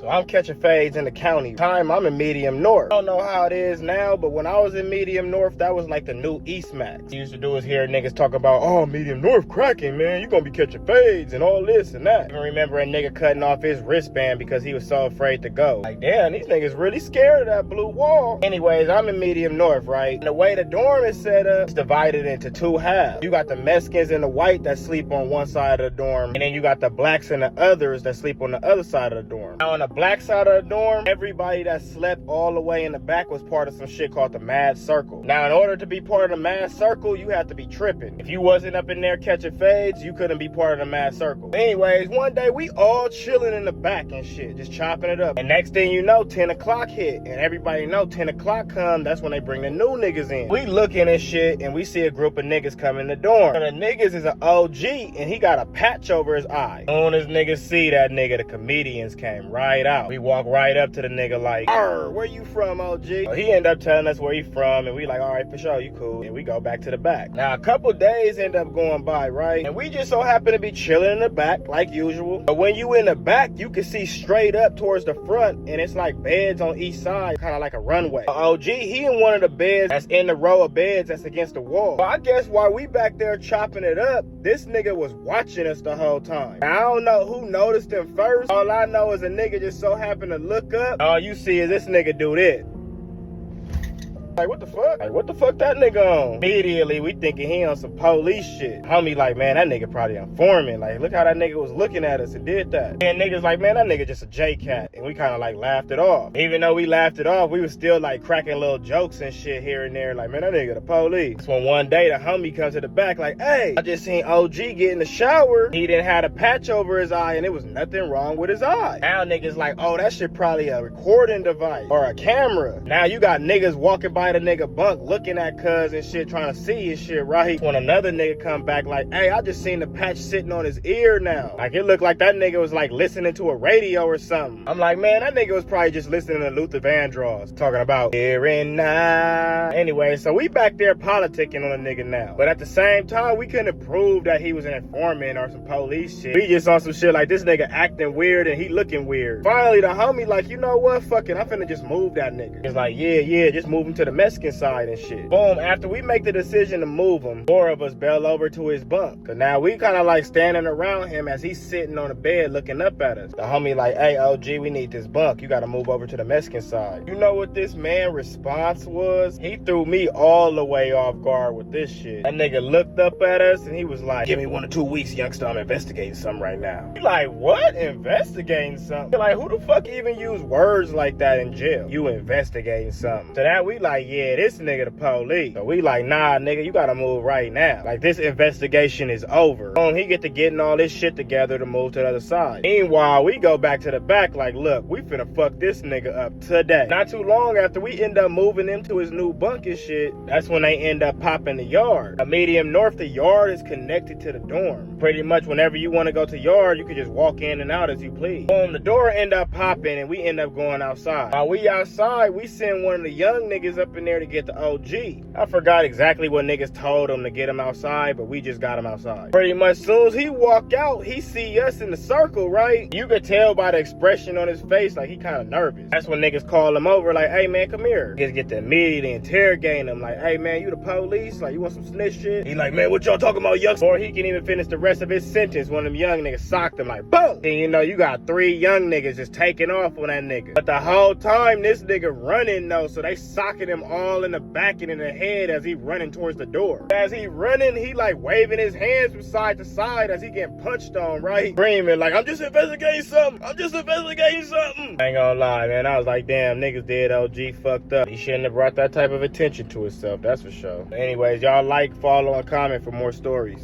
So I'm catching fades in the county. I'm in medium north. I don't know how it is now, but when I was in medium north, that was like the new East Max. Used to do is hear niggas talk about, oh, medium north cracking, man. You gonna be catching fades and all this and that. I even remember a nigga cutting off his wristband because he was so afraid to go. Like, damn, these niggas really scared of that blue wall. Anyways, I'm in medium north, right? And the way the dorm is set up, it's divided into two halves. You got the Mexicans and the white that sleep on one side of the dorm, and then you got the blacks and the others that sleep on the other side of the dorm. Now on the black side of the dorm, everybody that slept all the way in the back was part of some shit called the Mad Circle. Now in order to be part of the Mad Circle, you had to be tripping. If you wasn't up in there catching fades, you couldn't be part of the Mad Circle. Anyways, one day we all chilling in the back and shit, just chopping it up. And next thing you know, 10 o'clock hit. And everybody know 10 o'clock come, that's when they bring the new niggas in. We looking at shit and we see a group of niggas come in the dorm. And the niggas is an OG and he got a patch over his eye. Soon as niggas see that nigga, the comedians came right out. We walk right up to the nigga like, where you from, OG? So he end up telling us where he from, and we like, all right, for sure, you cool. And we go back to the back. Now, a couple days end up going by, right? And we just so happen to be chilling in the back, like usual. But when you in the back, you can see straight up towards the front, and it's like beds on each side, kind of like a runway. OG, he in one of the beds that's in the row of beds that's against the wall. So I guess while we back there chopping it up, this nigga was watching us the whole time. Now, I don't know who noticed him first. All I know is a nigga just so happened to look up. All you see is this nigga do this. Like, what the fuck? Like, what the fuck that nigga on? Immediately, we thinking he on some police shit. Homie like, man, that nigga probably informant. Like, look how that nigga was looking at us and did that. And niggas like, man, that nigga just a J-Cat. And we kind of like laughed it off. Even though we laughed it off, we was still like cracking little jokes and shit here and there. Like, man, that nigga the police. That's when one day the homie comes to the back like, hey, I just seen OG get in the shower. He didn't have a patch over his eye and there was nothing wrong with his eye. Now niggas like, oh, that shit probably a recording device or a camera. Now you got niggas walking by the nigga bunk looking at cuz and shit, trying to see his shit, right? When another nigga come back like, hey, I just seen the patch sitting on his ear now. Like, it looked like that nigga was like listening to a radio or something. I'm like, man, that nigga was probably just listening to Luther Vandross talking about here and now. Anyway, so we back there politicking on a nigga now. But at the same time, we couldn't prove that he was an informant or some police shit. We just on some shit like this nigga acting weird and he looking weird. Finally, the homie like, you know what? Fuck it, I'm finna just move that nigga. It's like, yeah, just move him to the Mexican side and shit. Boom, after we make the decision to move him, 4 of us bail over to his bunk. Cause now we kind of like standing around him as he's sitting on the bed looking up at us. The homie like, hey, OG, we need this bunk. You gotta move over to the Mexican side. You know what this man response was? He threw me all the way off guard with this shit. That nigga looked up at us and he was like, give me 1 or 2 weeks, youngster, I'm investigating something right now. We like, what? Investigating something? Like, who the fuck even use words like that in jail? You investigating something. So that we like, yeah, this nigga the police. So we like, nah, nigga, you gotta move right now. Like, this investigation is over. He get to getting all this shit together to move to the other side. Meanwhile, we go back to the back like, look, we finna fuck this nigga up today. Not too long after we end up moving him to his new bunk and shit, that's when they end up popping the yard. A medium north, the yard is connected to the dorm. Pretty much whenever you want to go to yard, you can just walk in and out as you please. Boom, the door end up popping and we end up going outside. While we outside, we send one of the young niggas up in there to get the OG. I forgot exactly what niggas told him to get him outside, but we just got him outside. Pretty much soon as he walk out, he see us in the circle, right? You could tell by the expression on his face, like he kind of nervous. That's when niggas call him over, like, hey man, come here. Niggas get to immediately interrogating him, like, hey man, you the police? Like, you want some snitch shit? He like, man, what y'all talking about, young? Before he can even finish the rest of his sentence, one of them young niggas socked him like, boom! And you know, you got 3 young niggas just taking off on that nigga. But the whole time, this nigga running though, so they socking him all in the back and in the head as he running towards the door. As he running, he like waving his hands from side to side as he getting punched on, right? Screaming like, I'm just investigating something. I'm just investigating something. I ain't gonna lie, man. I was like, damn, niggas dead OG fucked up. He shouldn't have brought that type of attention to himself, that's for sure. Anyways, y'all like, follow, and comment for more stories.